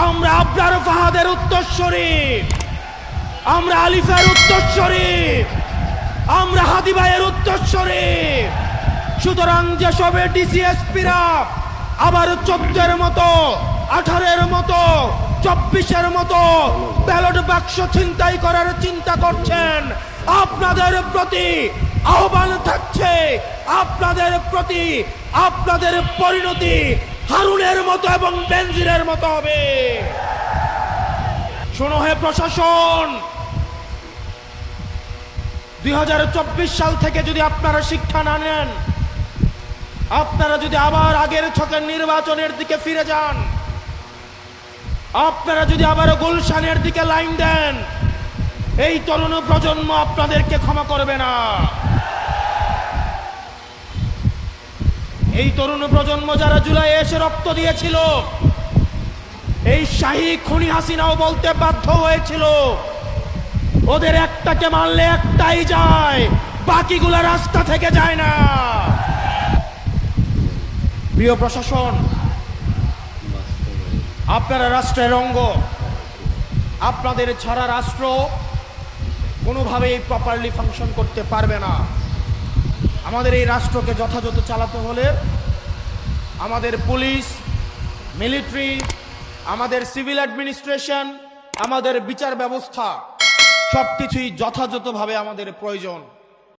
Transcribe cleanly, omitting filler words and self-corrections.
আমরা আবরার ফাহাদের উত্তরসূরি, আমরা আলিফের উত্তরসূরি, আমরা হাদি ভাইয়ের উত্তরসূরি। সুতরাং যেসব ডিসিএসপিরা আবার 14-এর মতো, 18-এর মতো, 24-এর মতো ব্যালট বাক্স ছিনতাই করার চিন্তা করছেন, আপনাদের প্রতি আহ্বান থাকছে, আপনাদের প্রতি আপনাদের পরিণতি হারুনের মতো এবং বেনজিরের মতো হবে। শোনো হে প্রশাসন, 2024 সাল থেকে যদি আপনারা শিক্ষা না নেন, আপনারা যদি আবার আগের ছকের নির্বাচনের দিকে ফিরে যান, আপনারা যদি আবার গুলশানের দিকে লাইন দেন, এই তরুণ প্রজন্ম আপনাদেরকে ক্ষমা করবে না। এই তরুণ প্রজন্ম যারা জুলাইয়ে এসে রক্ত দিয়েছিল, এই শাহী খুনি হাসিনাও বলতে বাধ্য হয়েছিল ওদের একটাকে মারলে একটাই যায়, বাকিগুলা রাস্তা থেকে যায় না। প্রিয় প্রশাসন, আপনারা রাষ্ট্রের অঙ্গ, আপনাদের ছাড়া রাষ্ট্র কোনোভাবেই প্রপারলি ফাংশন করতে পারবে না। আমাদের এই রাষ্ট্রকে যথাযথ চালাতে হলে আমাদের পুলিশ, মিলিটারি, আমাদের সিভিল অ্যাডমিনিস্ট্রেশন, আমাদের বিচার ব্যবস্থা সবকিছুই যথাযথভাবে আমাদের প্রয়োজন।